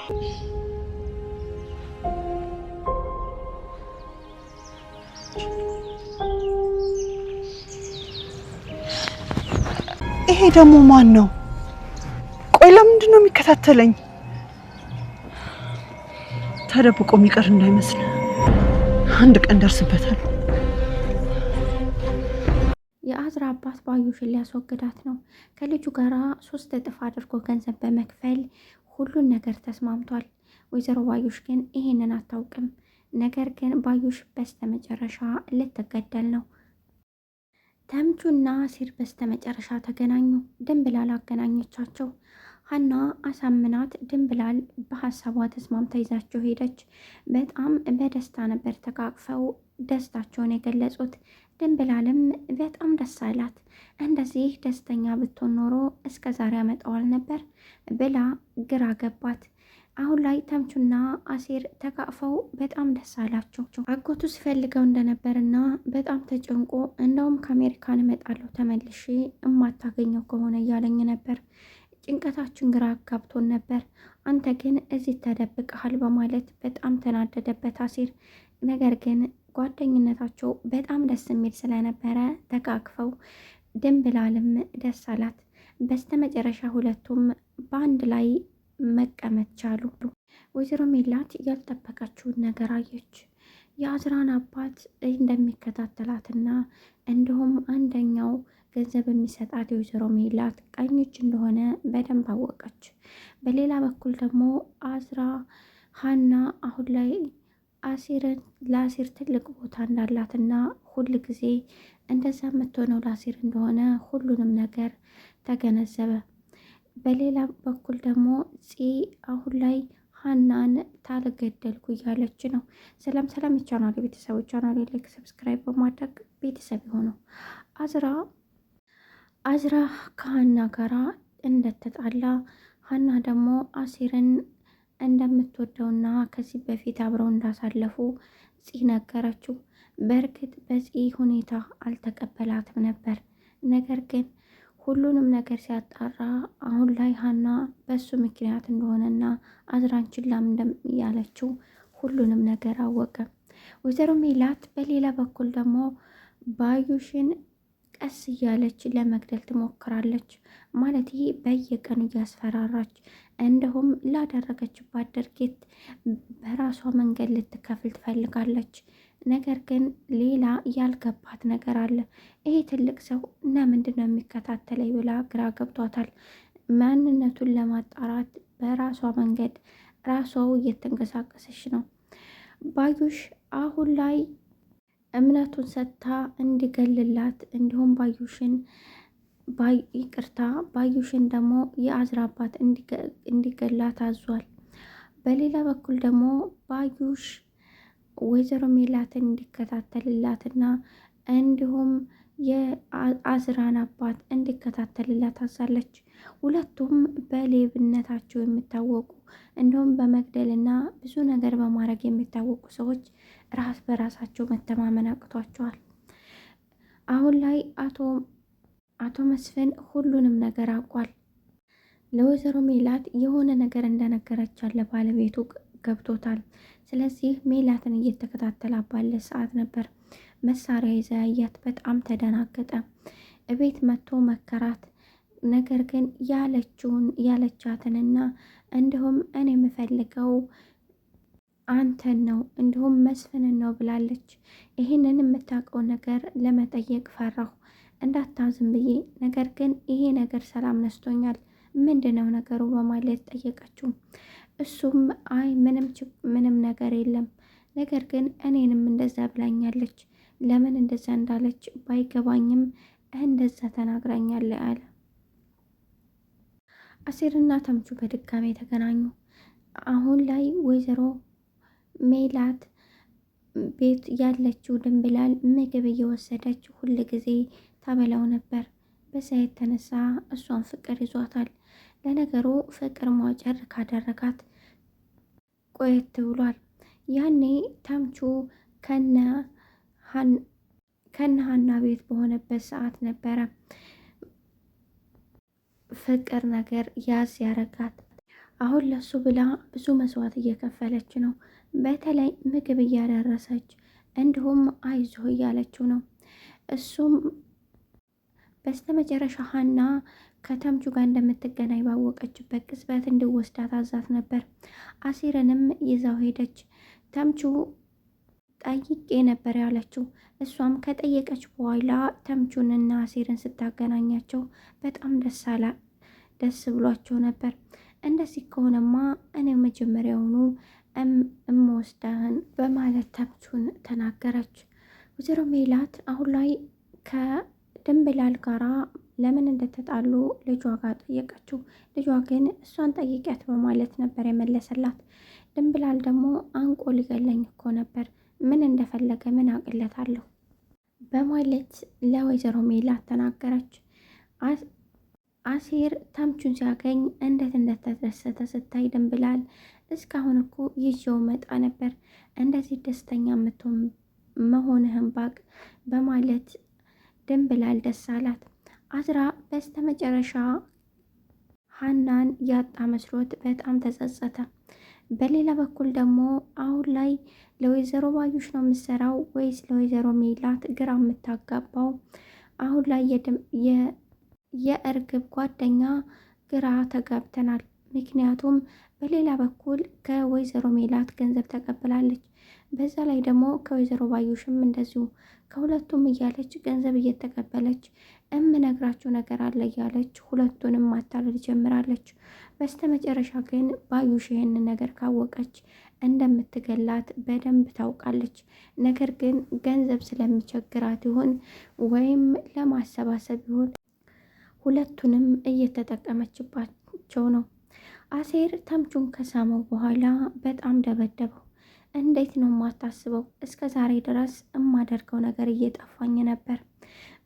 ይሄ ደግሞ ማን ነው? ቆይ ለምንድን ነው የሚከታተለኝ? ተደብቆ የሚቀር እንዳይመስል አንድ ቀን ደርስበታል። የአዝራ አባት ባዩሽን ሊያስወግዳት ነው። ከልጁ ጋራ 3 እጥፍ አድርጎ ገንዘብ በመክፈል ሁሉን ነገር ተስማምቷል። ወይዘሮ ባዩሽ ግን ይሄንን አታውቅም። ነገር ግን ባዩሽ በስተመጨረሻ ልትገደል ነው። ተምቹና አሲር በስተመጨረሻ ተገናኙ። ድንብላል አገናኘቻቸው። ሀና አሳምናት ድንብላል በሀሳቧ ተስማምታ ይዛቸው ሄደች። በጣም በደስታ ነበር ተቃቅፈው ደስታቸውን የገለጹት። ድንብላልም በጣም ደስ አላት። እንደዚህ ደስተኛ ብትሆን ኖሮ እስከ ዛሬ ያመጣዋል ነበር ብላ ግራ ገባት። አሁን ላይ ተምቹና አሲር ተቃቅፈው በጣም ደስ አላቸው። አጎቱ ሲፈልገው እንደነበርና በጣም ተጨንቆ እንደውም ከአሜሪካን እመጣለሁ ተመልሼ እማታገኘው ከሆነ እያለኝ ነበር። ጭንቀታችን ግራ አጋብቶን ነበር። አንተ ግን እዚህ ተደብቀሃል በማለት በጣም ተናደደበት አሲር። ነገር ግን ጓደኝነታቸው በጣም ደስ የሚል ስለነበረ ተቃቅፈው ድንብላልም ደስ አላት። በስተመጨረሻ ሁለቱም በአንድ ላይ መቀመጥ ቻሉ። ወይዘሮ ሜላት ያልጠበቀችውን ነገር አየች። የአዝራን አባት እንደሚከታተላትና እንዲሁም አንደኛው ገንዘብ የሚሰጣት የወይዘሮ ሜላት ቀኝ እጅ እንደሆነ በደንብ አወቀች። በሌላ በኩል ደግሞ አዝራ ሀና አሁን ላይ ለአሲር ትልቅ ቦታ እንዳላትና ሁል ጊዜ እንደዛ የምትሆነው ለአሲር እንደሆነ ሁሉንም ነገር ተገነዘበ። በሌላ በኩል ደግሞ አሁን ላይ ሀናን ታልገደልኩ እያለች ነው። ሰላም ይቻላል ቤተሰቦች፣ ቻናል ላይክ ሰብስክራይብ በማድረግ ቤተሰብ የሆነው አዝራ ከሀና ጋራ እንደተጣላ ሀና ደግሞ አሲርን እንደምትወደውና ከዚህ በፊት አብረው እንዳሳለፉ ነገረችው። በእርግጥ በዚህ ሁኔታ አልተቀበላትም ነበር። ነገር ግን ሁሉንም ነገር ሲያጣራ አሁን ላይ ሀና በሱ ምክንያት እንደሆነና አዝራን ችላም ያለችው ሁሉንም ነገር አወቀ። ወይዘሮ ሜላት በሌላ በኩል ደግሞ ባዩሽን ቀስ እያለች ለመግደል ትሞክራለች። ማለት ይሄ በየቀኑ እያስፈራራች እንዲሁም ላደረገችባት ድርጊት በራሷ መንገድ ልትከፍል ትፈልጋለች። ነገር ግን ሌላ ያልገባት ነገር አለ። ይሄ ትልቅ ሰው ለምንድን ነው የሚከታተለኝ ብላ ግራ ገብቷታል። ማንነቱን ለማጣራት በራሷ መንገድ ራሷው እየተንቀሳቀሰች ነው። ባዩሽ አሁን ላይ እምነቱን ሰጥታ እንዲገልላት እንዲሁም ባዩሽን ደግሞ የአዝራ አባት እንዲገላት አዟል። በሌላ በኩል ደግሞ ባዩሽ ወይዘሮ ሜላትን እንዲከታተልላትና እንዲሁም የአዝራን አባት እንዲከታተልላት አዛለች። ሁለቱም በሌብነታቸው የሚታወቁ እንዲሁም በመግደልና ብዙ ነገር በማድረግ የሚታወቁ ሰዎች ራስ በራሳቸው መተማመን አቅቷቸዋል። አሁን ላይ አቶ መስፍን ሁሉንም ነገር አውቋል። ለወይዘሮ ሜላት የሆነ ነገር እንደነገረቻት ለባለቤቱ ገብቶታል። ስለዚህ ሜላትን እየተከታተላ ባለ ሰዓት ነበር መሳሪያ ይዛ ያያት። በጣም ተደናገጠ። እቤት መጥቶ መከራት። ነገር ግን ያለቻትንና እንዲሁም እኔ የምፈልገው አንተን ነው እንዲሁም መስፍንን ነው ብላለች። ይህንን የምታውቀው ነገር ለመጠየቅ ፈራሁ እንዳታዝም ብዬ፣ ነገር ግን ይሄ ነገር ሰላም ነስቶኛል፣ ምንድነው ነገሩ በማለት ጠየቀችው። እሱም አይ ምንም ነገር የለም፣ ነገር ግን እኔንም እንደዛ ብላኛለች፣ ለምን እንደዛ እንዳለች ባይገባኝም እንደዛ ተናግራኛለ አለ። አሲርና ተምቹ በድጋሜ ተገናኙ። አሁን ላይ ወይዘሮ ሜላት ቤት ያለችው ድንብላል ምግብ እየወሰደች ሁል ጊዜ ታበላው ነበር። በዛ የተነሳ እሷን ፍቅር ይዟታል። ለነገሩ ፍቅር ሟጨር ካደረጋት ቆየት ብሏል። ያኔ ተምቹ ከነ ሀና ቤት በሆነበት ሰዓት ነበረ ፍቅር ነገር ያዝ ያረጋት። አሁን ለሱ ብላ ብዙ መስዋዕት እየከፈለች ነው። በተለይ ምግብ እያደረሰች እንዲሁም አይዞህ እያለችው ነው። እሱም በስተመጨረሻ ሀና ከተምቹ ጋር እንደምትገናኝ ባወቀችበት ቅጽበት እንዲወስዳት አዛት ነበር። አሲርንም ይዛው ሄደች። ተምቹ ጠይቄ ነበር ያለችው። እሷም ከጠየቀች በኋላ ተምቹንና አሲርን ስታገናኛቸው በጣም ደስ ብሏቸው ነበር። እንደዚህ ከሆነማ እኔ መጀመሪያውኑ እምወስዳህን በማለት ተምቹን ተናገረች። ወይዘሮ ሜላት አሁን ላይ ከድንብላል ጋራ ለምን እንደተጣሉ ልጇ ጋር ጠየቀችው። ልጇ ግን እሷን ጠይቂያት በማለት ነበር የመለሰላት። ድንብላል ደግሞ አንቆ ሊገለኝ እኮ ነበር፣ ምን እንደፈለገ ምን አቅለታለሁ በማለት ለወይዘሮ ሜላት ተናገረች። አሲር ተምቹን ሲያገኝ እንዴት እንደተደሰተ ስታይ ድንብላል እስካሁን እኮ ይዤው መጣ ነበር፣ እንደዚህ ደስተኛ የምትሆን መሆንህን ባቅ በማለት ድንብላል ደስ አላት። አዝራ በስተመጨረሻ ሀናን ያጣ መስሎት በጣም ተጸጸተ። በሌላ በኩል ደግሞ አሁን ላይ ለወይዘሮ ባዩሽ ነው የምትሰራው ወይስ ለወይዘሮ ሜላት ግራ የምታጋባው? አሁን ላይ የእርግብ ጓደኛ ግራ ተጋብተናል። ምክንያቱም በሌላ በኩል ከወይዘሮ ሜላት ገንዘብ ተቀብላለች። በዛ ላይ ደግሞ ከወይዘሮ ባዩሽም እንደዚሁ ከሁለቱም እያለች ገንዘብ እየተቀበለች እምነግራችሁ ነገር አለ እያለች ሁለቱንም ማታለል ጀምራለች። በስተመጨረሻ ግን ባዩሽ ይህንን ነገር ካወቀች እንደምትገላት በደንብ ታውቃለች። ነገር ግን ገንዘብ ስለሚቸግራት ይሆን ወይም ለማሰባሰብ ይሆን ሁለቱንም እየተጠቀመችባቸው ነው። አሴር ተምቹን ከሳመው በኋላ በጣም ደበደበው። እንዴት ነው የማታስበው? እስከ ዛሬ ድረስ የማደርገው ነገር እየጠፋኝ ነበር።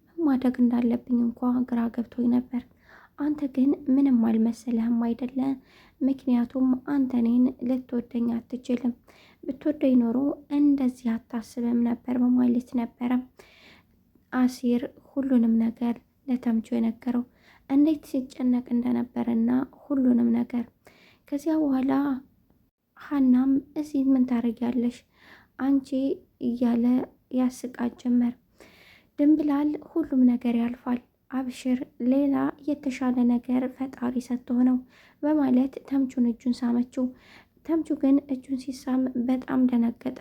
ምን ማድረግ እንዳለብኝ እንኳ ግራ ገብቶኝ ነበር። አንተ ግን ምንም አልመሰለህም አይደለ? ምክንያቱም አንተ እኔን ልትወደኝ አትችልም። ብትወደኝ ኖሮ እንደዚህ አታስብም ነበር በማለት ነበረ አሲር ሁሉንም ነገር ለተምቹ የነገረው፣ እንዴት ሲጨነቅ እንደነበረና ሁሉንም ነገር። ከዚያ በኋላ ሀናም እዚህ ምን ታደርጊያለሽ አንቺ እያለ ያስቃት ጀመር። ድንብላል ሁሉም ነገር ያልፋል፣ አብሽር፣ ሌላ የተሻለ ነገር ፈጣሪ ሰጥቶ ነው በማለት ተምቹን እጁን ሳመችው። ተምቹ ግን እጁን ሲሳም በጣም ደነገጠ፣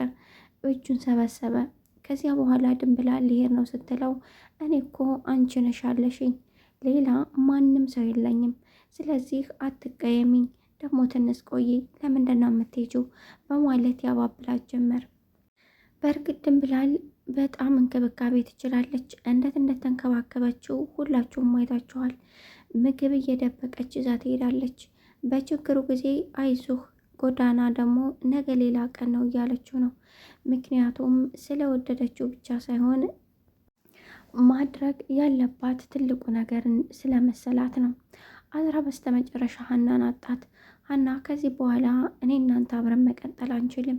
እጁን ሰበሰበ። ከዚያ በኋላ ድንብላል ሊሄድ ነው ስትለው እኔ እኮ አንቺ ነሽ ያለሽኝ፣ ሌላ ማንም ሰው የለኝም፣ ስለዚህ አትቀየሚኝ፣ ደግሞ ትንሽ ቆይ፣ ለምንድን ነው የምትሄጂው በማለት ያባብላት ጀመር። በእርግጥ ድንብላል በጣም እንክብካቤ ትችላለች። እንዴት እንደተንከባከበችው ሁላችሁም አይታችኋል። ምግብ እየደበቀች ይዛ ትሄዳለች። በችግሩ ጊዜ አይዞህ፣ ጎዳና ደግሞ ነገ ሌላ ቀን ነው እያለችው ነው። ምክንያቱም ስለወደደችው ብቻ ሳይሆን ማድረግ ያለባት ትልቁ ነገርን ስለመሰላት ነው። አዝራ በስተመጨረሻ ሀናን አጣት። ሀና ከዚህ በኋላ እኔ እናንተ አብረን መቀጠል አንችልም።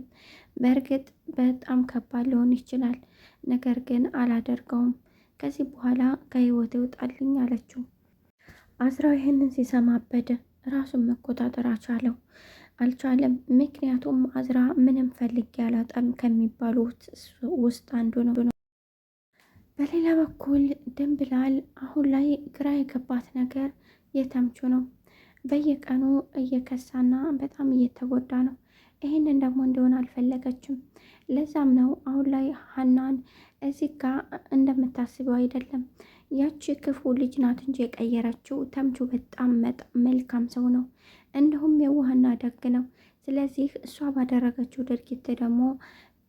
በእርግጥ በጣም ከባድ ሊሆን ይችላል፣ ነገር ግን አላደርገውም። ከዚህ በኋላ ከህይወት ይውጣልኝ አለችው። አዝራ ይህንን ሲሰማ አበደ። ራሱን መቆጣጠር አልቻለም። ምክንያቱም አዝራ ምንም ፈልጌ አላጣም ከሚባሉት ውስጥ አንዱ ነው። በሌላ በኩል ድንብላል አሁን ላይ ግራ የገባት ነገር የተምቹ ነው። በየቀኑ እየከሳና በጣም እየተጎዳ ነው። ይህንን ደግሞ እንዲሆን አልፈለገችም። ለዛም ነው አሁን ላይ ሀናን እዚህ ጋር እንደምታስበው አይደለም። ያቺ ክፉ ልጅ ናት እንጂ የቀየረችው። ተምቹ በጣም መልካም ሰው ነው፣ እንዲሁም የዋህና ደግ ነው። ስለዚህ እሷ ባደረገችው ድርጊት ደግሞ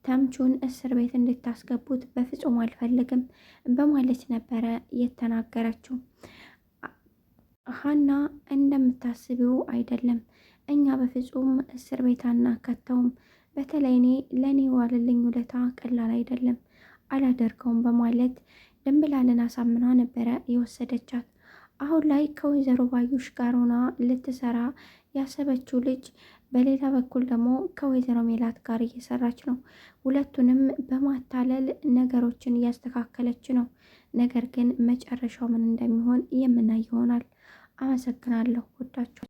ተምቹን እስር ቤት እንድታስገቡት በፍጹም አልፈልግም በማለት ነበረ የተናገረችው። ሀና እንደምታስቢው አይደለም፣ እኛ በፍጹም እስር ቤት አናካተውም። በተለይ ለእኔ ዋልልኝ ውለታ ቀላል አይደለም፣ አላደርገውም በማለት ድንብላልን አሳምና ነበረ የወሰደቻት። አሁን ላይ ከወይዘሮ ባዩሽ ጋር ሆና ልትሰራ ያሰበችው ልጅ በሌላ በኩል ደግሞ ከወይዘሮ ሜላት ጋር እየሰራች ነው። ሁለቱንም በማታለል ነገሮችን እያስተካከለች ነው። ነገር ግን መጨረሻው ምን እንደሚሆን የምናይ ይሆናል። አመሰግናለሁ። ወዳችሁ